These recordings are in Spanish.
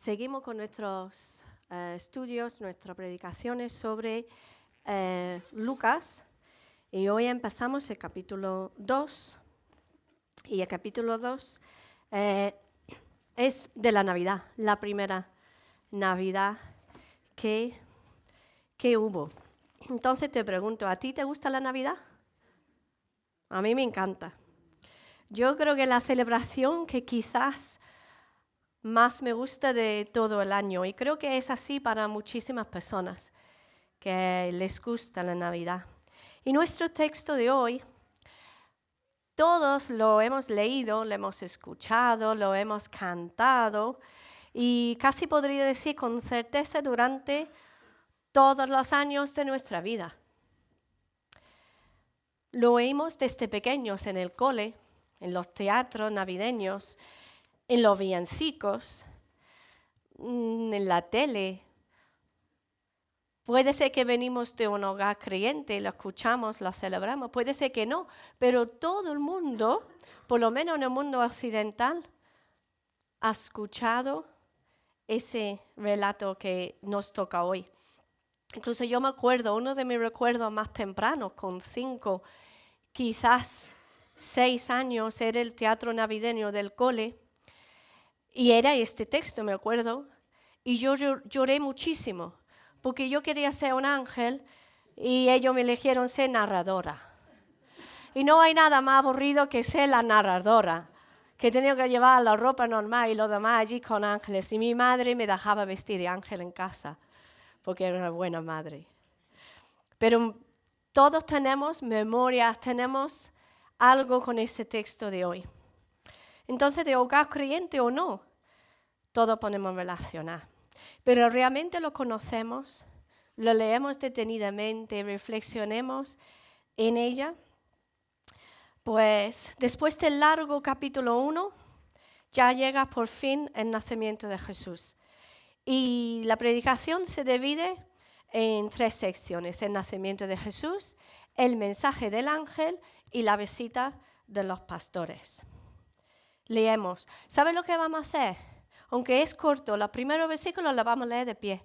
Seguimos con nuestros estudios, nuestras predicaciones sobre Lucas, y hoy empezamos el capítulo 2, y el capítulo 2 es de la Navidad, la primera Navidad que hubo. Entonces te pregunto, ¿a ti te gusta la Navidad? A mí me encanta. Yo creo que la celebración que quizás más me gusta de todo el año, y creo que es así para muchísimas personas que les gusta la Navidad. Y nuestro texto de hoy, todos lo hemos leído, lo hemos escuchado, lo hemos cantado, y casi podría decir con certeza durante todos los años de nuestra vida. Lo oímos desde pequeños en el cole, en los teatros navideños, en los villancicos, en la tele. Puede ser que venimos de un hogar creyente, lo escuchamos, lo celebramos, puede ser que no, pero todo el mundo, por lo menos en el mundo occidental, ha escuchado ese relato que nos toca hoy. Incluso yo me acuerdo, uno de mis recuerdos más tempranos, con 5, quizás 6 años, era el teatro navideño del cole, y era este texto, me acuerdo, y yo lloré muchísimo, porque yo quería ser un ángel y ellos me eligieron ser narradora. Y no hay nada más aburrido que ser la narradora, que tenía que llevar la ropa normal y lo demás allí con ángeles. Y mi madre me dejaba vestir de ángel en casa, porque era una buena madre. Pero todos tenemos memorias, tenemos algo con ese texto de hoy. Entonces, de hogar creyente o no, todos podemos relacionar. Pero realmente lo conocemos, lo leemos detenidamente, reflexionemos en ella. Pues después del largo capítulo 1, ya llega por fin el nacimiento de Jesús. Y la predicación se divide en 3 secciones: el nacimiento de Jesús, el mensaje del ángel y la visita de los pastores. Leemos. ¿Saben lo que vamos a hacer? Aunque es corto, los primeros versículos los vamos a leer de pie,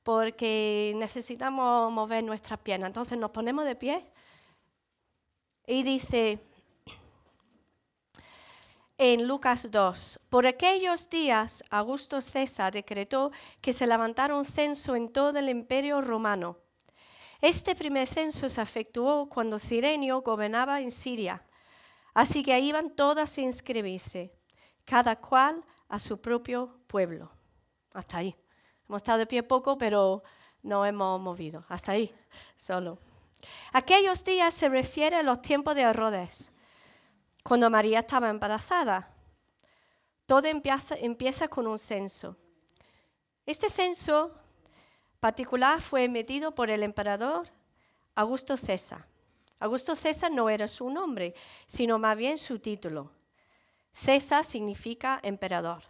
porque necesitamos mover nuestras piernas. Entonces nos ponemos de pie y dice en Lucas 2, por aquellos días Augusto César decretó que se levantara un censo en todo el imperio romano. Este primer censo se efectuó cuando Cirenio gobernaba en Siria, así que ahí iban todos a inscribirse, cada cual a su propio pueblo. Hasta ahí. Hemos estado de pie poco, pero no hemos movido. Hasta ahí, solo. Aquellos días se refiere a los tiempos de Herodes, cuando María estaba embarazada. Todo empieza con un censo. Este censo particular fue emitido por el emperador Augusto César. Augusto César no era su nombre, sino más bien su título. César significa emperador,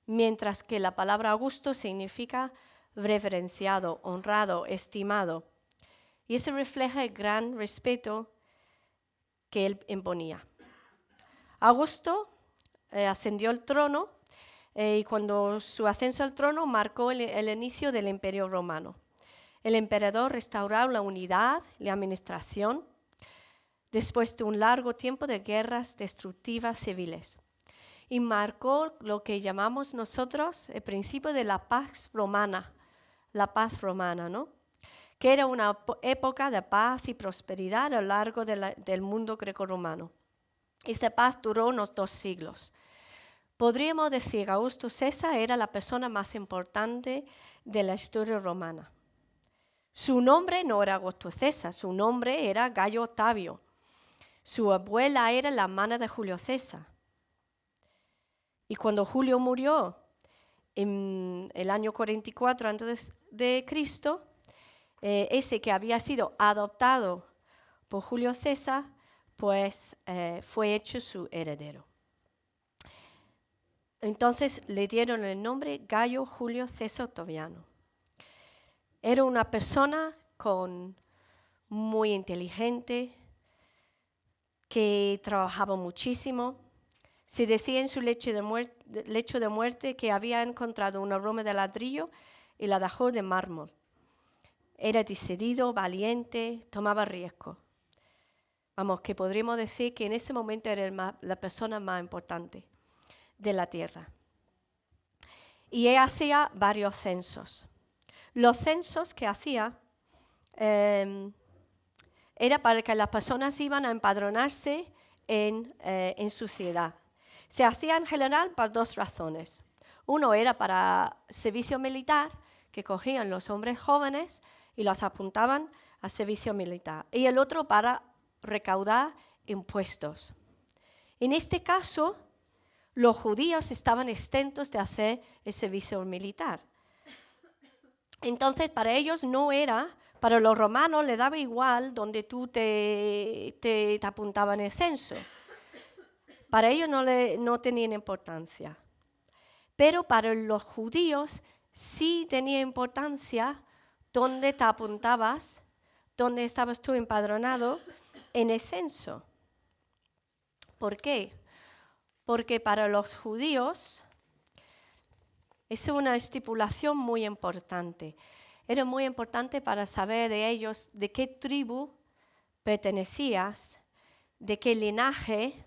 mientras que la palabra Augusto significa reverenciado, honrado, estimado. Y eso refleja el gran respeto que él imponía. Augusto ascendió al trono y cuando su ascenso al trono marcó el inicio del Imperio Romano. El emperador restauró la unidad y la administración después de un largo tiempo de guerras destructivas civiles, y marcó lo que llamamos nosotros el principio de la paz romana, ¿no? Que era una época de paz y prosperidad a lo largo del mundo grecorromano. Esa paz duró unos 2 siglos. Podríamos decir que Augusto César era la persona más importante de la historia romana. Su nombre no era Augusto César, su nombre era Gayo Octavio. Su abuela era la hermana de Julio César. Y cuando Julio murió en el año 44 a.C., ese que había sido adoptado por Julio César, pues fue hecho su heredero. Entonces le dieron el nombre Gayo Julio César Octaviano. Era una persona muy inteligente, que trabajaba muchísimo, Se decía en su lecho de muerte que había encontrado una roma de ladrillo y la dejó de mármol. Era decidido, valiente, tomaba riesgos. Vamos, que podríamos decir que en ese momento era la persona más importante de la tierra. Y él hacía varios censos. Los censos que hacía era para que las personas iban a empadronarse en su ciudad. Se hacía en general por dos razones. Uno era para servicio militar, que cogían los hombres jóvenes y los apuntaban a servicio militar. Y el otro para recaudar impuestos. En este caso, los judíos estaban exentos de hacer el servicio militar. Entonces, para ellos no era, para los romanos les daba igual donde tú te apuntaban en el censo. Para ellos no tenían importancia. Pero para los judíos sí tenía importancia dónde te apuntabas, dónde estabas tú empadronado en el censo. ¿Por qué? Porque para los judíos es una estipulación muy importante. Era muy importante para saber de ellos de qué tribu pertenecías, de qué linaje,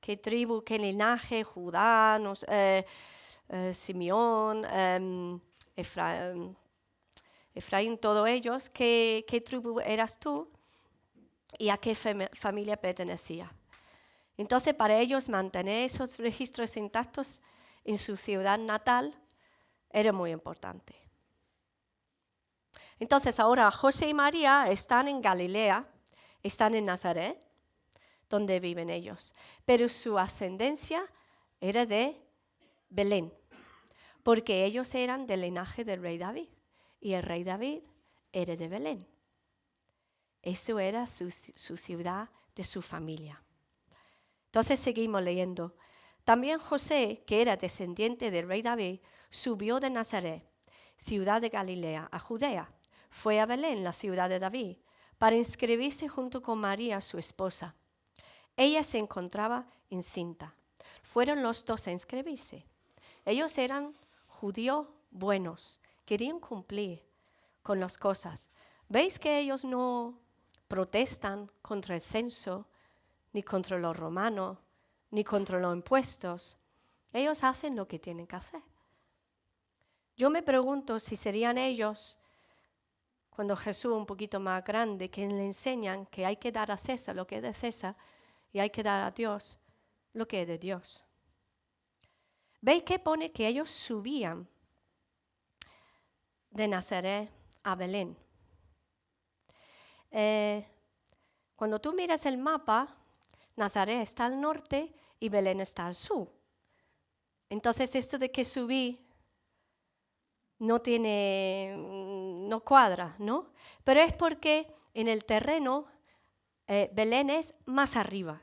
qué tribu, qué linaje, Judá, Simeón, Efraín, todos ellos, qué tribu eras tú y a qué familia pertenecías. Entonces, para ellos mantener esos registros intactos en su ciudad natal era muy importante. Entonces, ahora José y María están en Galilea, están en Nazaret, donde viven ellos. Pero su ascendencia era de Belén, porque ellos eran del linaje del rey David, y el rey David era de Belén. Eso era su ciudad, de su familia. Entonces seguimos leyendo. También José, que era descendiente del rey David, subió de Nazaret, ciudad de Galilea, a Judea. Fue a Belén, la ciudad de David, para inscribirse junto con María, su esposa. Ella se encontraba encinta. Fueron los dos a inscribirse. Ellos eran judíos buenos, querían cumplir con las cosas. ¿Veis que ellos no protestan contra el censo, ni contra los romanos, ni contra los impuestos? Ellos hacen lo que tienen que hacer. Yo me pregunto si serían ellos, cuando Jesús un poquito más grande, que le enseñan que hay que dar a César lo que es de César y hay que dar a Dios lo que es de Dios. ¿Veis que pone que ellos subían de Nazaret a Belén? Cuando tú miras el mapa, Nazaret está al norte y Belén está al sur. Entonces esto de que subí no cuadra, ¿no? Pero es porque en el terreno Belén es más arriba,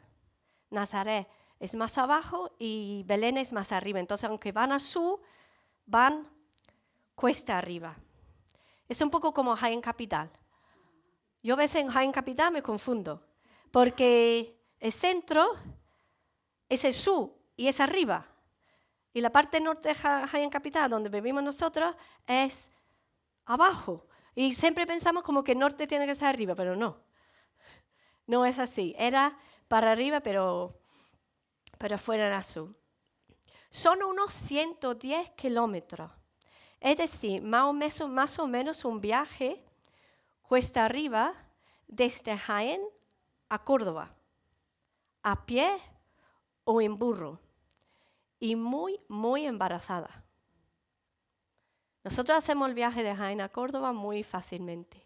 Nazaret es más abajo y Belén es más arriba. Entonces, aunque van al sur, van cuesta arriba. Es un poco como Jaén Capital. Yo a veces en Jaén Capital me confundo, porque el centro es el sur y es arriba. Y la parte norte de Jaén Capital, donde vivimos nosotros, es abajo. Y siempre pensamos como que el norte tiene que ser arriba, pero no. No es así. Era para arriba, pero fuera era sur. Son unos 110 kilómetros. Es decir, más o menos un viaje cuesta arriba desde Jaén a Córdoba, a pie o en burro, y muy, muy embarazada. Nosotros hacemos el viaje de Jaén a Córdoba muy fácilmente,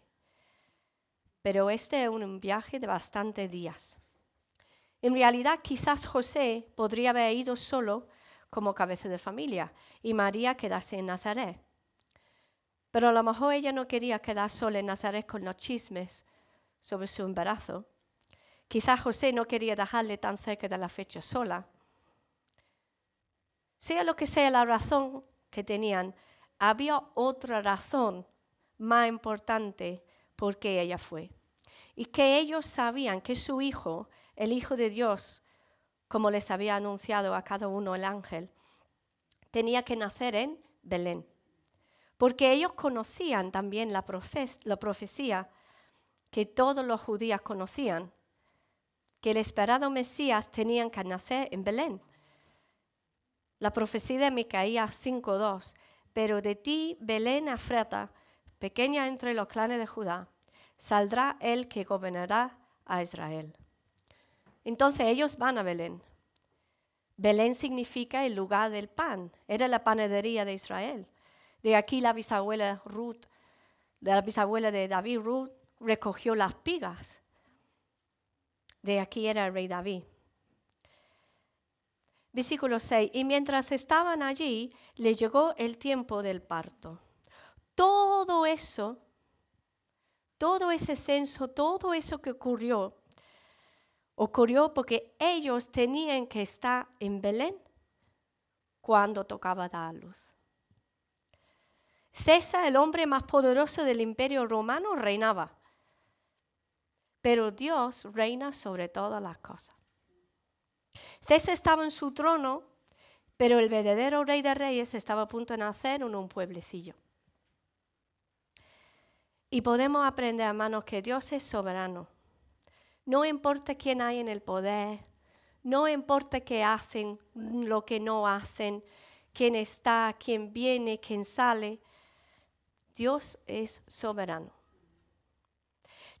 pero este es un viaje de bastantes días. En realidad, quizás José podría haber ido solo como cabeza de familia y María quedarse en Nazaret. Pero a lo mejor ella no quería quedar sola en Nazaret con los chismes sobre su embarazo. Quizás José no quería dejarle tan cerca de la fecha sola. Sea lo que sea la razón que tenían, había otra razón más importante por qué ella fue. Y que ellos sabían que su hijo, el Hijo de Dios, como les había anunciado a cada uno el ángel, tenía que nacer en Belén, porque ellos conocían también la profecía que todos los judíos conocían, que el esperado Mesías tenía que nacer en Belén. La profecía de Micaías 5:2, pero de ti, Belén Efrata, pequeña entre los clanes de Judá, saldrá el que gobernará a Israel. Entonces ellos van a Belén. Belén significa el lugar del pan, era la panadería de Israel. De aquí la bisabuela de David, Ruth, recogió las espigas. De aquí era el rey David. Versículo 6, y mientras estaban allí, le llegó el tiempo del parto. Todo ese censo, todo eso que ocurrió porque ellos tenían que estar en Belén cuando tocaba dar a luz. César, el hombre más poderoso del imperio romano, reinaba, pero Dios reina sobre todas las cosas. César estaba en su trono, pero el verdadero rey de reyes estaba a punto de nacer en un pueblecillo. Y podemos aprender, hermanos, que Dios es soberano. No importa quién hay en el poder, no importa qué hacen, lo que no hacen, quién está, quién viene, quién sale, Dios es soberano.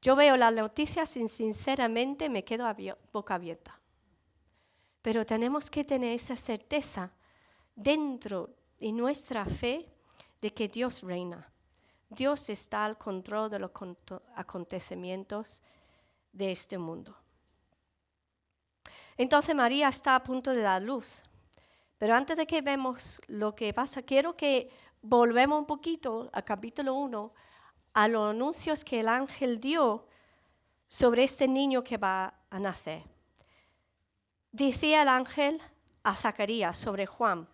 Yo veo las noticias y sinceramente me quedo boca abierta. Pero tenemos que tener esa certeza dentro de nuestra fe de que Dios reina. Dios está al control de los acontecimientos de este mundo. Entonces María está a punto de dar luz. Pero antes de que vemos lo que pasa, quiero que volvemos un poquito al capítulo 1, a los anuncios que el ángel dio sobre este niño que va a nacer. Decía el ángel a Zacarías sobre Juan,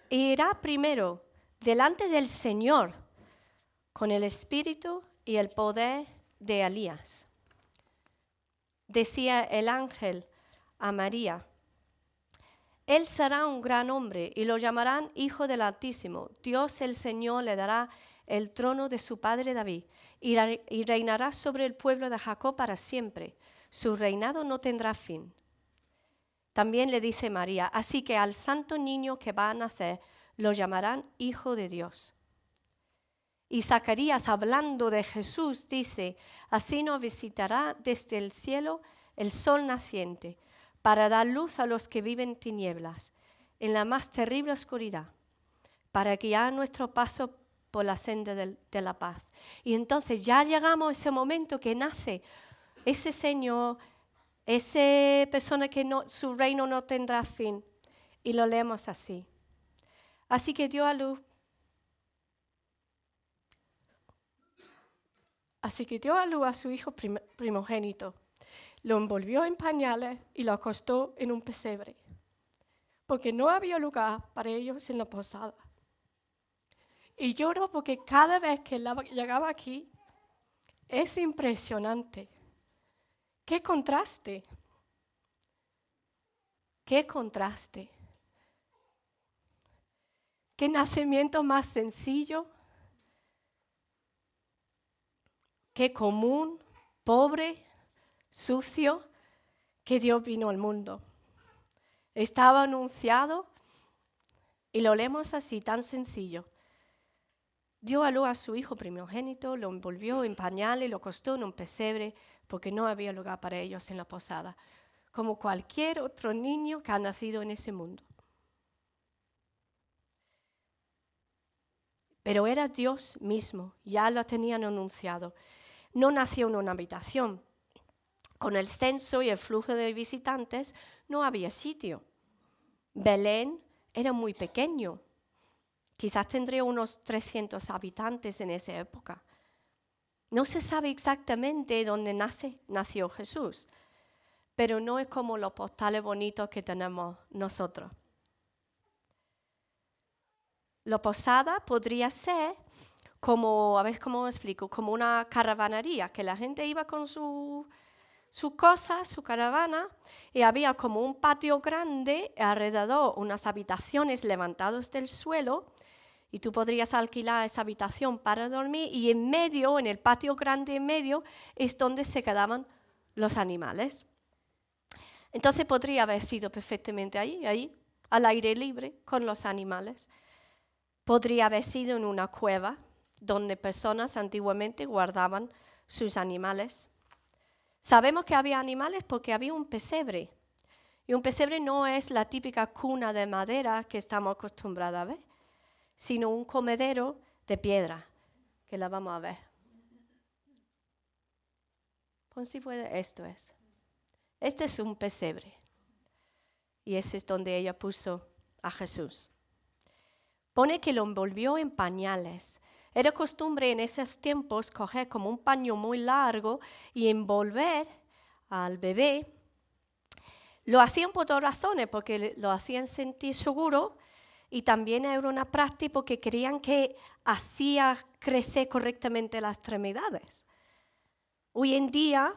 irá primero delante del Señor con el espíritu y el poder de Elías. Decía el ángel a María, él será un gran hombre y lo llamarán Hijo del Altísimo. Dios el Señor le dará el trono de su padre David y reinará sobre el pueblo de Jacob para siempre. Su reinado no tendrá fin. También le dice María, así que al santo niño que va a nacer lo llamarán Hijo de Dios. Y Zacarías, hablando de Jesús, dice, así nos visitará desde el cielo el sol naciente, para dar luz a los que viven tinieblas, en la más terrible oscuridad, para guiar nuestro paso por la senda de la paz. Y entonces ya llegamos a ese momento que nace ese Señor, esa persona que su reino no tendrá fin. Y lo leemos así. Así que dio a luz. Así que dio a luz a su hijo primogénito. Lo envolvió en pañales y lo acostó en un pesebre, porque no había lugar para ellos en la posada. Y lloro porque cada vez que llegaba aquí, es impresionante. ¡Qué contraste! ¡Qué contraste! ¡Qué nacimiento más sencillo! ¡Qué común, pobre, sucio, que Dios vino al mundo! Estaba anunciado y lo leemos así, tan sencillo. Dio a luz a su hijo primogénito, lo envolvió en pañales y lo acostó en un pesebre porque no había lugar para ellos en la posada, como cualquier otro niño que ha nacido en ese mundo. Pero era Dios mismo, ya lo tenían anunciado. No nació en una habitación. Con el censo y el flujo de visitantes no había sitio. Belén era muy pequeño. Quizás tendría unos 300 habitantes en esa época. No se sabe exactamente dónde nació Jesús, pero no es como los postales bonitos que tenemos nosotros. La posada podría ser como, a ver cómo explico, como una caravanería, que la gente iba con sus cosas, su caravana, y había como un patio grande, alrededor unas habitaciones levantadas del suelo, y tú podrías alquilar esa habitación para dormir, y en medio, en el patio grande en medio, es donde se quedaban los animales. Entonces podría haber sido perfectamente ahí, al aire libre, con los animales. Podría haber sido en una cueva, donde personas antiguamente guardaban sus animales. Sabemos que había animales porque había un pesebre. Y un pesebre no es la típica cuna de madera que estamos acostumbrados a ver, sino un comedero de piedra, que la vamos a ver. Pon si puede, esto es. Este es un pesebre. Y ese es donde ella puso a Jesús. Pone que lo envolvió en pañales. Era costumbre en esos tiempos coger como un paño muy largo y envolver al bebé. Lo hacían por dos razones, porque lo hacían sentir seguro y también era una práctica porque creían que hacía crecer correctamente las extremidades. Hoy en día,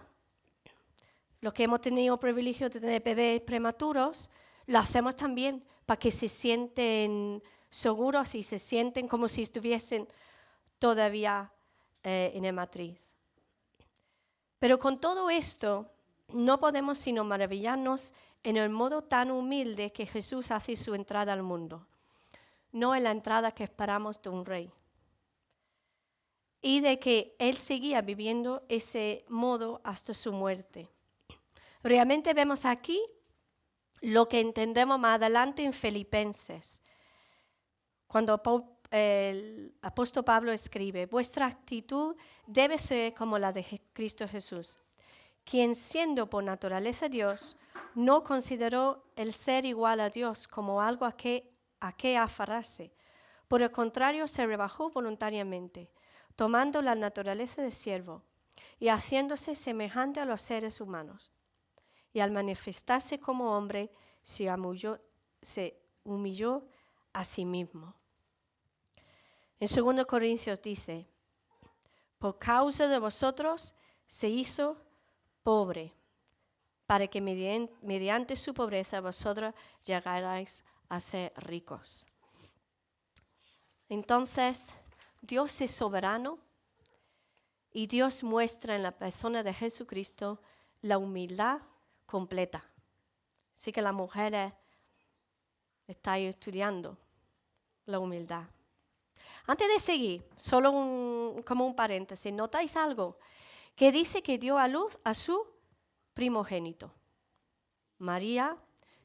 los que hemos tenido el privilegio de tener bebés prematuros, lo hacemos también para que se sienten seguros y se sienten como si estuviesen todavía en la matriz. Pero con todo esto, no podemos sino maravillarnos en el modo tan humilde que Jesús hace su entrada al mundo, no en la entrada que esperamos de un rey. Y de que Él seguía viviendo ese modo hasta su muerte. Realmente vemos aquí lo que entendemos más adelante en Filipenses, cuando el apóstol Pablo escribe: vuestra actitud debe ser como la de Cristo Jesús, quien siendo por naturaleza Dios, no consideró el ser igual a Dios como algo a que aferrarse. Por el contrario, se rebajó voluntariamente, tomando la naturaleza de siervo y haciéndose semejante a los seres humanos. Y al manifestarse como hombre, se humilló a sí mismo. En 2 Corintios dice: por causa de vosotros se hizo pobre, para que mediante su pobreza vosotros llegarais a ser ricos. Entonces, Dios es soberano y Dios muestra en la persona de Jesucristo la humildad completa. Así que las mujeres estáis estudiando la humildad. Antes de seguir, solo como un paréntesis, ¿notáis algo? Que dice que dio a luz a su primogénito. María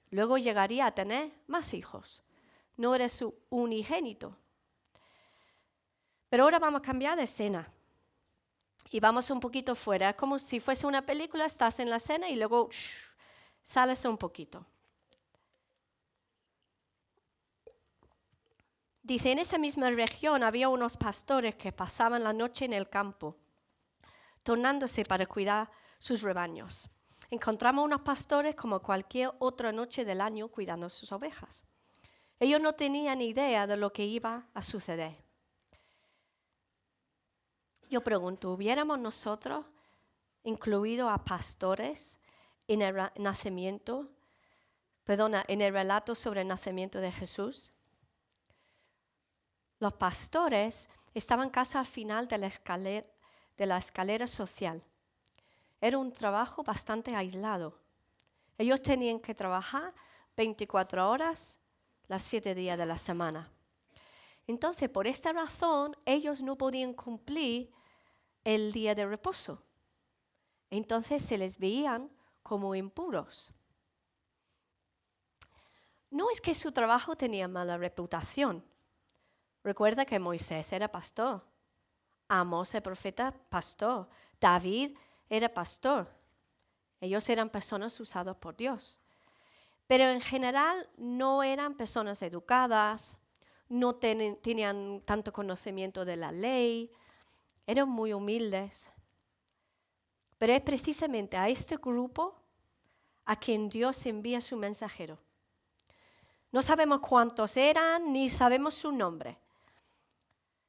luego llegaría a tener más hijos. No era su unigénito. Pero ahora vamos a cambiar de escena. Y vamos un poquito fuera. Es como si fuese una película, estás en la escena y luego sales un poquito. Dice, en esa misma región había unos pastores que pasaban la noche en el campo, turnándose para cuidar sus rebaños. Encontramos unos pastores como cualquier otra noche del año cuidando sus ovejas. Ellos no tenían idea de lo que iba a suceder. Yo pregunto, ¿hubiéramos nosotros incluido a pastores en el en el relato sobre el nacimiento de Jesús? Los pastores estaban casi al final de la escalera social. Era un trabajo bastante aislado. Ellos tenían que trabajar 24 horas, los 7 días de la semana. Entonces, por esta razón, ellos no podían cumplir el día de reposo. Entonces se les veían como impuros. No es que su trabajo tenía mala reputación. Recuerda que Moisés era pastor, Amós el profeta, pastor, David era pastor. Ellos eran personas usadas por Dios. Pero en general no eran personas educadas, no tenían tanto conocimiento de la ley, eran muy humildes. Pero es precisamente a este grupo a quien Dios envía su mensajero. No sabemos cuántos eran ni sabemos su nombre.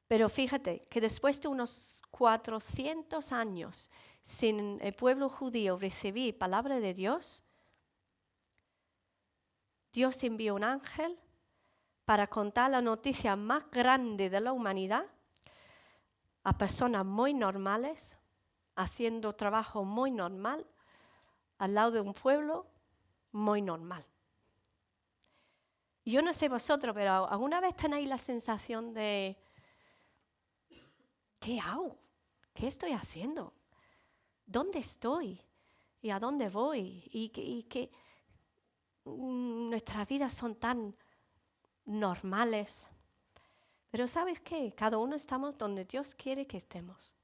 Pero fíjate que después de unos 400 años sin el pueblo judío recibir palabra de Dios, Dios envió un ángel para contar la noticia más grande de la humanidad a personas muy normales, haciendo trabajo muy normal, al lado de un pueblo muy normal. Yo no sé vosotros, pero ¿alguna vez tenéis la sensación de ¿qué hago? ¿Qué estoy haciendo? ¿Dónde estoy? ¿Y a dónde voy? Y que nuestras vidas son tan normales. Pero ¿sabes qué? Cada uno estamos donde Dios quiere que estemos.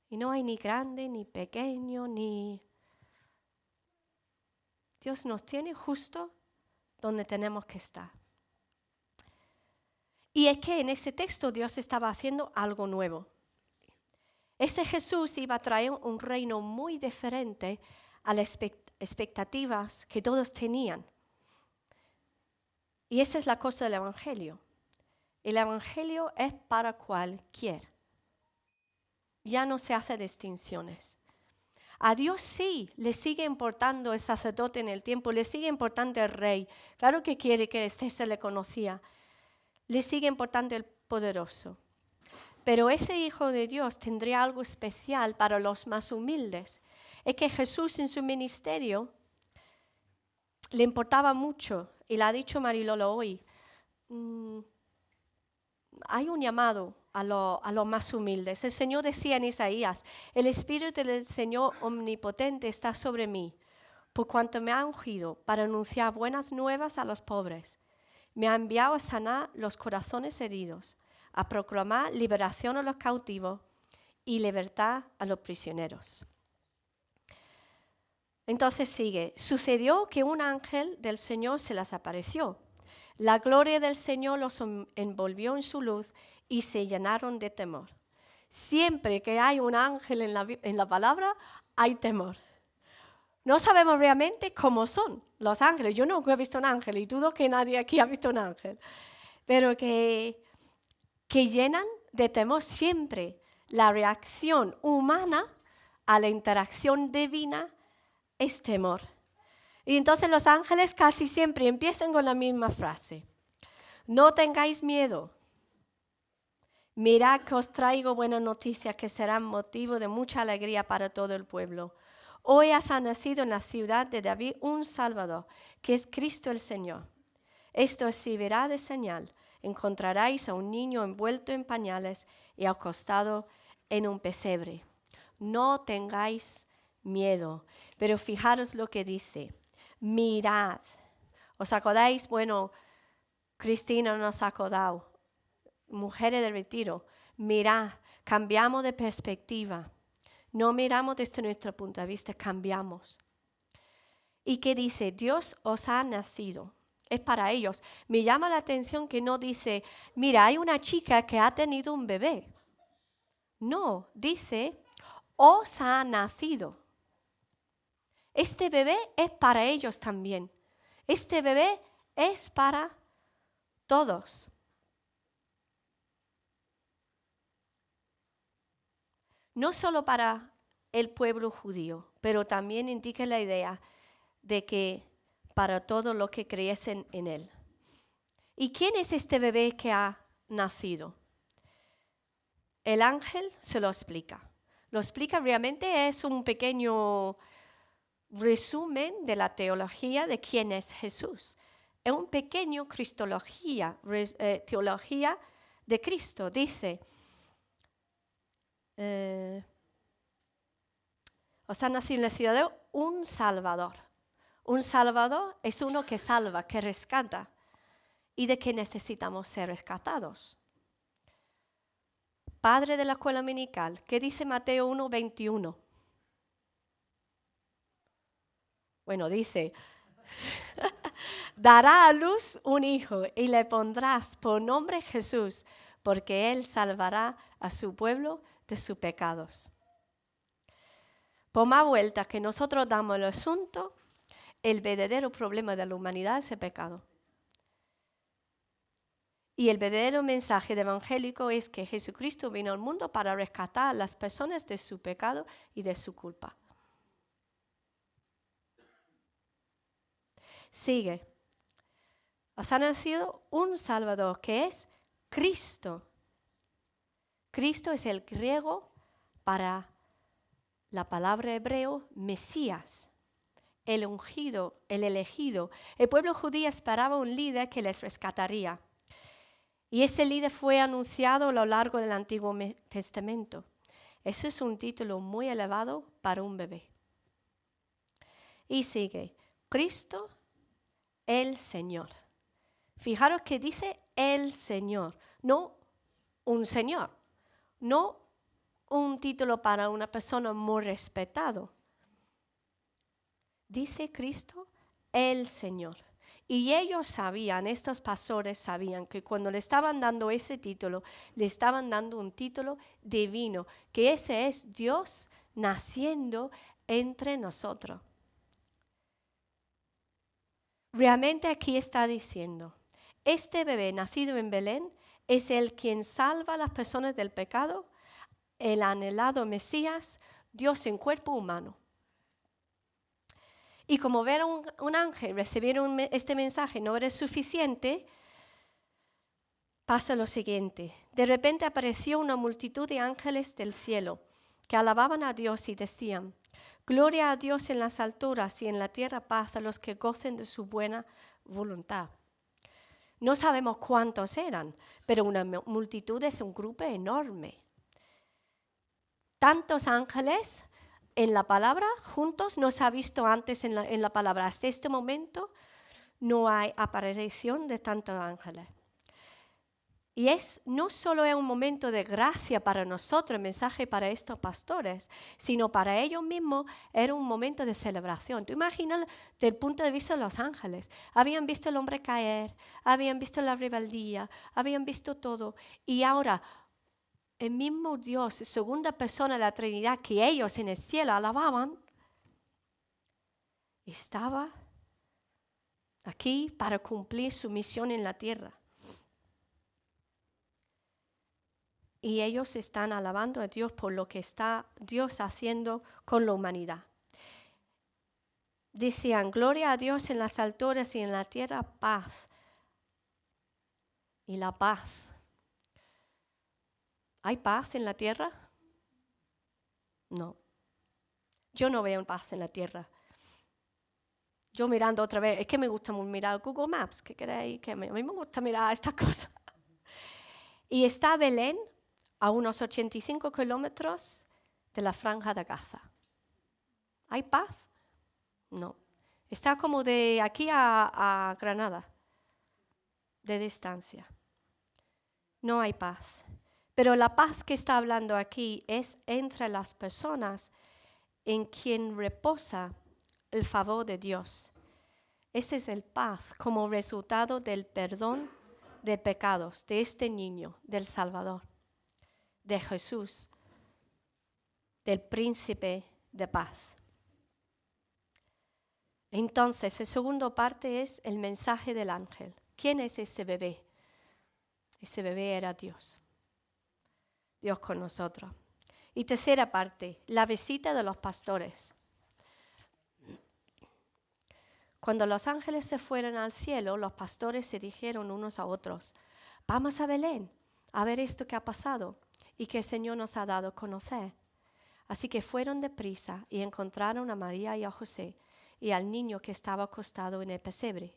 Y no hay ni grande, ni pequeño, ni... Dios nos tiene justo donde tenemos que estar. Y es que en ese texto Dios estaba haciendo algo nuevo. Ese Jesús iba a traer un reino muy diferente a las expectativas que todos tenían. Y esa es la cosa del Evangelio. El Evangelio es para cualquiera. Ya no se hace distinciones. A Dios sí le sigue importando el sacerdote en el tiempo, le sigue importando el rey. Claro que quiere que César le conocía. Le sigue importando el poderoso. Pero ese Hijo de Dios tendría algo especial para los más humildes. Es que Jesús en su ministerio le importaba mucho, y le ha dicho Marilolo hoy, hay un llamado a los más humildes. El Señor decía en Isaías, el Espíritu del Señor omnipotente está sobre mí, por cuanto me ha ungido para anunciar buenas nuevas a los pobres. Me ha enviado a sanar los corazones heridos, a proclamar liberación a los cautivos y libertad a los prisioneros. Entonces sigue, sucedió que un ángel del Señor se les apareció. La gloria del Señor los envolvió en su luz y se llenaron de temor. Siempre que hay un ángel en la palabra, hay temor. No sabemos realmente cómo son los ángeles. Yo nunca he visto un ángel y dudo que nadie aquí ha visto un ángel. Pero que llenan de temor siempre. La reacción humana a la interacción divina es temor. Y entonces los ángeles casi siempre empiezan con la misma frase. No tengáis miedo. Mirad que os traigo buenas noticias que serán motivo de mucha alegría para todo el pueblo. Hoy ha nacido en la ciudad de David un Salvador, que es Cristo el Señor. Esto os servirá de señal. Encontraréis a un niño envuelto en pañales y acostado en un pesebre. No tengáis miedo. Pero fijaros lo que dice. Mirad. ¿Os acordáis? Bueno, Cristina nos ha acordado. Mujeres del retiro. Mirad. Cambiamos de perspectiva. No miramos desde nuestro punto de vista, cambiamos. ¿Y qué dice? Dios os ha nacido. Es para ellos. Me llama la atención que no dice, mira, hay una chica que ha tenido un bebé. No, dice, os ha nacido. Este bebé es para ellos también. Este bebé es para todos. No solo para el pueblo judío, pero también indica la idea de que para todos los que creyesen en él. ¿Y quién es este bebé que ha nacido? El ángel se lo explica. Lo explica realmente, es un pequeño resumen de la teología de quién es Jesús. Es un pequeño teología de Cristo. Dice, os ha nacido en la ciudad un Salvador. Un Salvador es uno que salva, que rescata. ¿Y de qué necesitamos ser rescatados? Padre de la escuela dominical, ¿qué dice Mateo 1:21? Bueno, dice, dará a luz un hijo y le pondrás por nombre Jesús, porque él salvará a su pueblo de sus pecados. Por más vueltas que nosotros damos al asunto, el verdadero problema de la humanidad es el pecado. Y el verdadero mensaje evangélico es que Jesucristo vino al mundo para rescatar a las personas de su pecado y de su culpa. Sigue. Os ha nacido un Salvador, que es Cristo. Cristo es el griego para la palabra hebreo Mesías, el ungido, el elegido. El pueblo judío esperaba un líder que les rescataría. Y ese líder fue anunciado a lo largo del Antiguo Testamento. Eso es un título muy elevado para un bebé. Y sigue, Cristo el Señor. Fijaros que dice el Señor, no un señor, no un título para una persona muy respetado. Dice Cristo el Señor. Y ellos sabían, estos pastores sabían que cuando le estaban dando ese título, le estaban dando un título divino, que ese es Dios naciendo entre nosotros. Realmente aquí está diciendo, este bebé nacido en Belén es el quien salva a las personas del pecado, el anhelado Mesías, Dios en cuerpo humano. Y como ver a un ángel recibir este mensaje no era suficiente, pasa lo siguiente. De repente apareció una multitud de ángeles del cielo que alababan a Dios y decían, gloria a Dios en las alturas y en la tierra paz a los que gocen de su buena voluntad. No sabemos cuántos eran, pero una multitud es un grupo enorme. Tantos ángeles en la palabra juntos no se ha visto antes en la palabra. Hasta este momento no hay aparición de tantos ángeles. Y no solo es un momento de gracia para nosotros, el mensaje para estos pastores, sino para ellos mismos era un momento de celebración. Tú imaginas desde el punto de vista de los ángeles. Habían visto al hombre caer, habían visto la rebeldía, habían visto todo. Y ahora el mismo Dios, segunda persona de la Trinidad, que ellos en el cielo alababan, estaba aquí para cumplir su misión en la tierra. Y ellos están alabando a Dios por lo que está Dios haciendo con la humanidad. Decían, gloria a Dios en las alturas y en la tierra paz. Y la paz. ¿Hay paz en la tierra? No. Yo no veo paz en la tierra. Yo mirando otra vez, es que me gusta mirar Google Maps, ¿qué queréis? A mí me gusta mirar estas cosas. Y está Belén a unos 85 kilómetros de la Franja de Gaza. ¿Hay paz? No. Está como de aquí a Granada, de distancia. No hay paz. Pero la paz que está hablando aquí es entre las personas en quien reposa el favor de Dios. Ese es el paz como resultado del perdón de pecados de este niño, del Salvador, de Jesús, del príncipe de paz. Entonces, la segunda parte es el mensaje del ángel. ¿Quién es ese bebé? Ese bebé era Dios. Dios con nosotros. Y tercera parte, la visita de los pastores. Cuando los ángeles se fueron al cielo, los pastores se dijeron unos a otros, vamos a Belén a ver esto que ha pasado y que el Señor nos ha dado a conocer. Así que fueron deprisa y encontraron a María y a José y al niño que estaba acostado en el pesebre.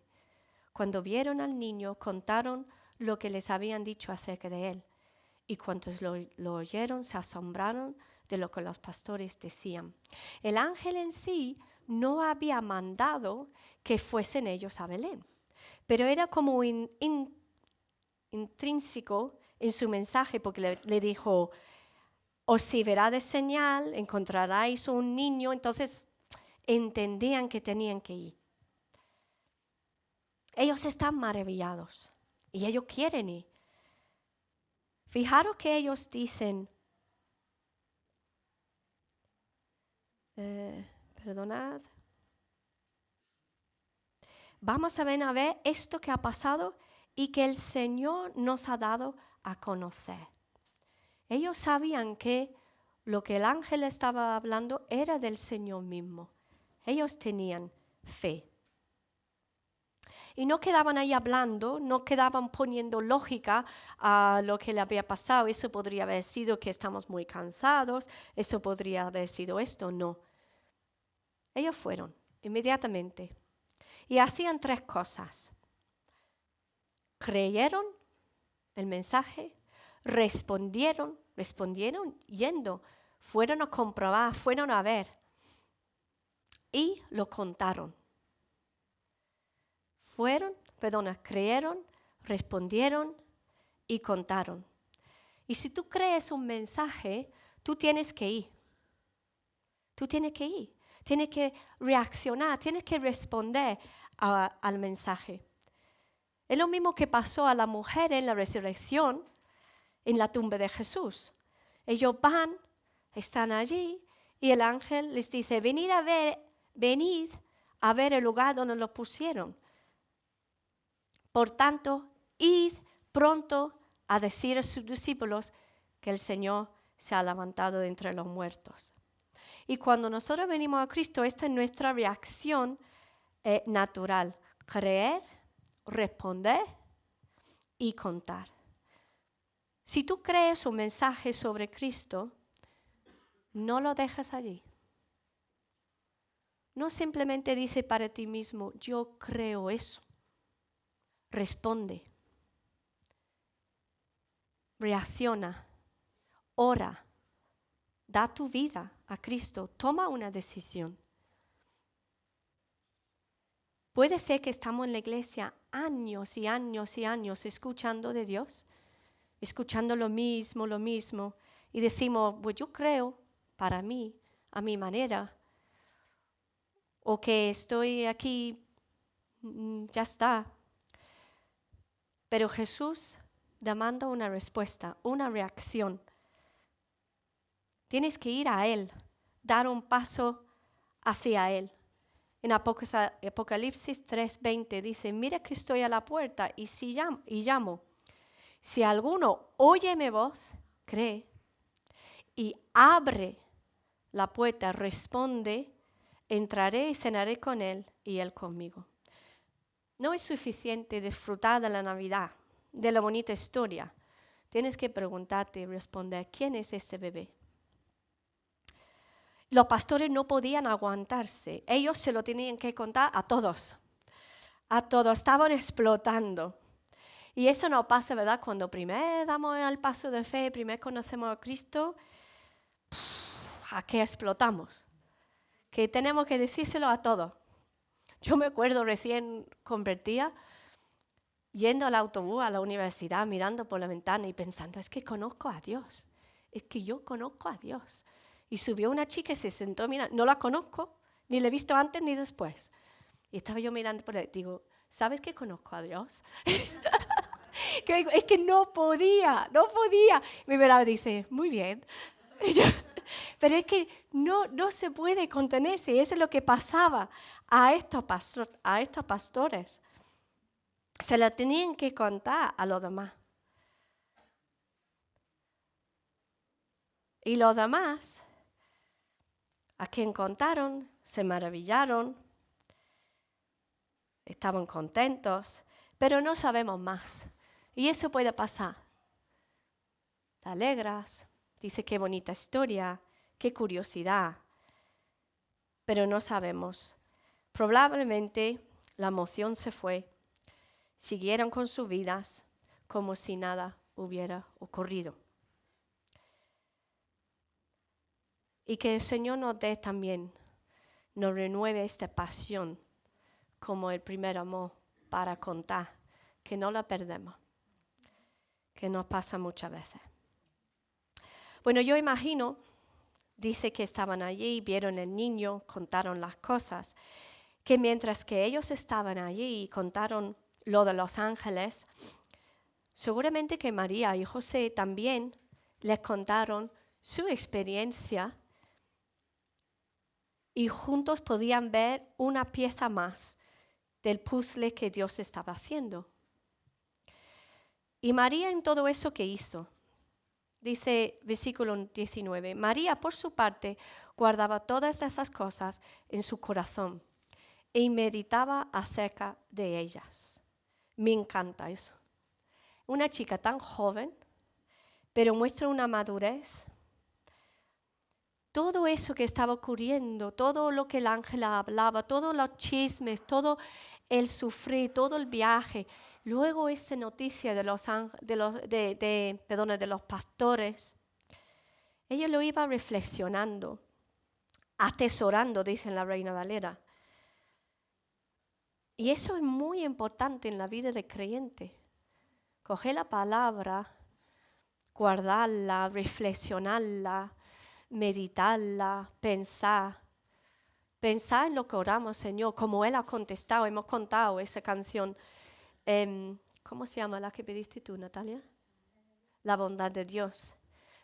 Cuando vieron al niño, contaron lo que les habían dicho acerca de él. Y cuantos lo oyeron se asombraron de lo que los pastores decían. El ángel en sí no había mandado que fuesen ellos a Belén, pero era como intrínseco en su mensaje, porque le dijo, os servirá de señal, encontraréis un niño. Entonces entendían que tenían que ir. Ellos están maravillados y ellos quieren ir. Fijaros que ellos dicen, perdonad, vamos a ver esto que ha pasado y que el Señor nos ha dado a conocer. Ellos sabían que lo que el ángel estaba hablando era del Señor mismo. Ellos tenían fe. Y no quedaban ahí hablando, no quedaban poniendo lógica a lo que le había pasado. Eso podría haber sido que estamos muy cansados, eso podría haber sido esto, no. Ellos fueron inmediatamente y hacían 3 cosas. Creyeron el mensaje, respondieron yendo, fueron a comprobar, fueron a ver y lo contaron. Creyeron, respondieron y contaron. Y si tú crees un mensaje, tú tienes que ir. Tú tienes que ir. Tienes que reaccionar, tienes que responder al mensaje. Es lo mismo que pasó a la mujer en la resurrección, en la tumba de Jesús. Ellos van, están allí, y el ángel les dice, venid a ver el lugar donde lo pusieron. Por tanto, id pronto a decir a sus discípulos que el Señor se ha levantado de entre los muertos. Y cuando nosotros venimos a Cristo, esta es nuestra reacción natural. Creer, responder y contar. Si tú crees un mensaje sobre Cristo, no lo dejes allí. No simplemente dice para ti mismo, yo creo eso. Responde. Reacciona. Ora. Da tu vida a Cristo. Toma una decisión. Puede ser que estamos en la iglesia años y años y años escuchando de Dios, escuchando lo mismo, y decimos, pues yo creo para mí, a mi manera, o que estoy aquí, ya está. Pero Jesús demanda una respuesta, una reacción. Tienes que ir a Él, dar un paso hacia Él. En Apocalipsis 3:20 dice, mira que estoy a la puerta y llamo. Si alguno oye mi voz, cree, y abre la puerta, responde, entraré y cenaré con Él y Él conmigo. No es suficiente disfrutar de la Navidad, de la bonita historia. Tienes que preguntarte y responder, ¿quién es este bebé? Los pastores no podían aguantarse. Ellos se lo tenían que contar a todos. A todos. Estaban explotando. Y eso no pasa, ¿verdad? Cuando primero damos el paso de fe, primero conocemos a Cristo, ¿a qué explotamos? Que tenemos que decírselo a todos. Yo me acuerdo recién convertida, yendo al autobús a la universidad, mirando por la ventana y pensando, es que conozco a Dios. Es que yo conozco a Dios. Y subió una chica y se sentó mirando. No la conozco, ni la he visto antes ni después. Y estaba yo mirando por ahí. Digo, ¿sabes que conozco a Dios? Es que no podía. Mi miraba y dice, muy bien. Pero es que no se puede contenerse. Y eso es lo que pasaba a estos pastores. Se lo tenían que contar a los demás. Y los demás, a quien contaron, se maravillaron, estaban contentos, pero no sabemos más. Y eso puede pasar. Te alegras, dices qué bonita historia, qué curiosidad, pero no sabemos. Probablemente la emoción se fue, siguieron con sus vidas como si nada hubiera ocurrido. Y que el Señor nos dé también, nos renueve esta pasión como el primer amor para contar, que no la perdemos, que nos pasa muchas veces. Bueno, yo imagino, dice que estaban allí, vieron el niño, contaron las cosas, que mientras que ellos estaban allí y contaron lo de los ángeles, seguramente que María y José también les contaron su experiencia y juntos podían ver una pieza más del puzzle que Dios estaba haciendo. Y María en todo eso que hizo, dice versículo 19, María por su parte guardaba todas esas cosas en su corazón y meditaba acerca de ellas. Me encanta eso. Una chica tan joven, pero muestra una madurez. Todo eso que estaba ocurriendo, todo lo que el ángel hablaba, todos los chismes, todo el sufrir, todo el viaje. Luego esa noticia de los pastores. Ella lo iba reflexionando, atesorando, dice la Reina Valera. Y eso es muy importante en la vida del creyente. Coger la palabra, guardarla, reflexionarla, meditarla, pensar en lo que oramos, Señor, como Él ha contestado. Hemos contado esa canción. ¿Cómo se llama la que pediste tú, Natalia? La bondad de Dios.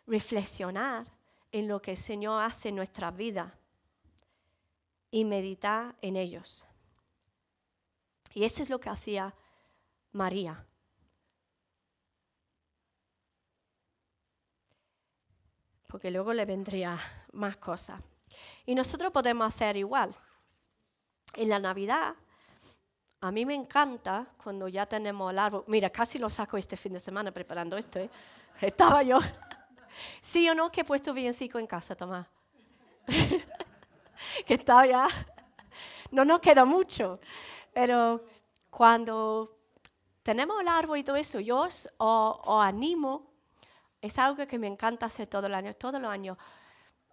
Reflexionar en lo que el Señor hace en nuestra vida y meditar en ellos. Y eso es lo que hacía María. Porque luego le vendría más cosas. Y nosotros podemos hacer igual. En la Navidad, a mí me encanta cuando ya tenemos el árbol. Mira, casi lo saco este fin de semana preparando esto, ¿eh? Estaba yo. ¿Sí o no que he puesto villancico en casa, Tomás? Que estaba ya. No nos queda mucho. Pero cuando tenemos el árbol y todo eso, yo os animo. Es algo que me encanta hacer todos los años.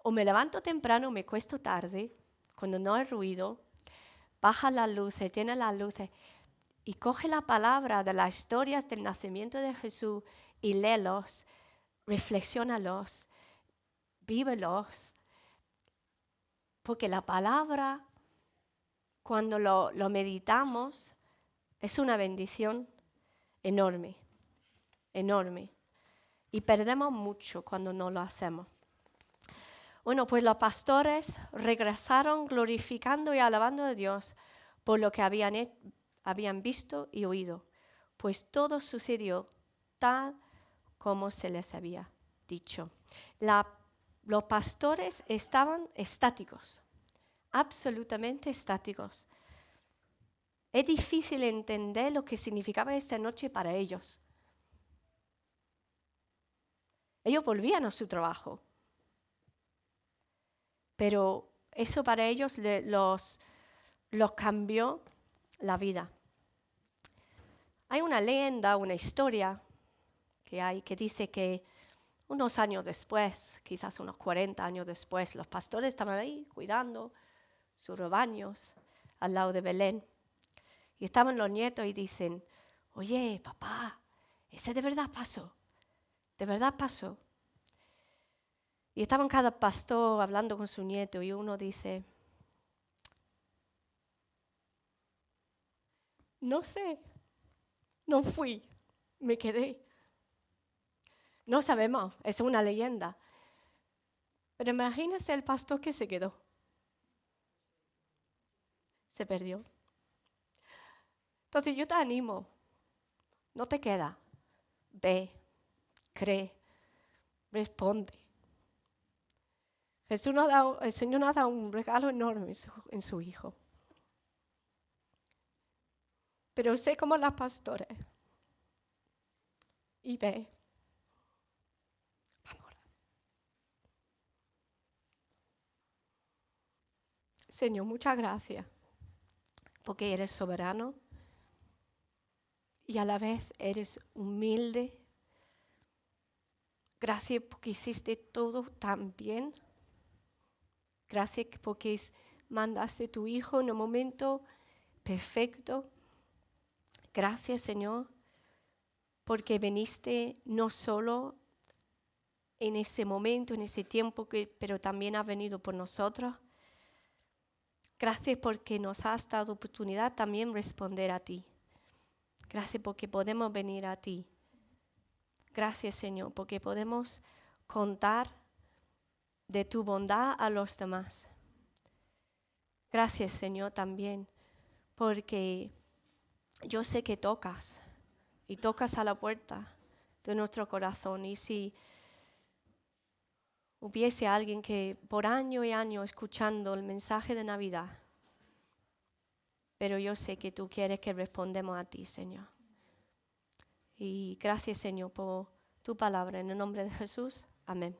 O me levanto temprano o me cuesto tarde, cuando no hay ruido, baja las luces, tiene las luces, y coge la palabra de las historias del nacimiento de Jesús y léelos, reflexiónalos, vívelos. Porque la palabra, cuando lo meditamos, es una bendición enorme, enorme. Y perdemos mucho cuando no lo hacemos. Bueno, pues los pastores regresaron glorificando y alabando a Dios por lo que habían visto y oído, pues todo sucedió tal como se les había dicho. Los pastores estaban estáticos, absolutamente estáticos. Es difícil entender lo que significaba esta noche para ellos. Ellos volvían a su trabajo. Pero eso para ellos los cambió la vida. Hay una leyenda, una historia que dice que unos años después, quizás unos 40 años después, los pastores estaban ahí cuidando sus rebaños al lado de Belén. Y estaban los nietos y dicen, oye, papá, ese de verdad pasó, de verdad pasó. Y estaban cada pastor hablando con su nieto y uno dice, no sé, no fui, me quedé. No sabemos, es una leyenda. Pero imagínese el pastor que se quedó. Se perdió. Entonces yo te animo, no te queda, ve, cree, responde. el Señor nos ha dado un regalo enorme en su Hijo. Pero sé como las pastores y ve. Vamos. Señor, muchas gracias porque eres soberano y a la vez eres humilde. Gracias porque hiciste todo tan bien. Gracias porque mandaste a tu Hijo en un momento perfecto. Gracias, Señor, porque viniste no solo en ese momento, en ese tiempo, pero también has venido por nosotros. Gracias porque nos has dado oportunidad también responder a ti. Gracias porque podemos venir a ti. Gracias, Señor, porque podemos contar de tu bondad a los demás. Gracias, Señor, también, porque yo sé que tocas y tocas a la puerta de nuestro corazón. Y si hubiese alguien que por año y año escuchando el mensaje de Navidad, pero yo sé que tú quieres que respondamos a ti, Señor. Y gracias, Señor, por tu palabra. En el nombre de Jesús. Amén.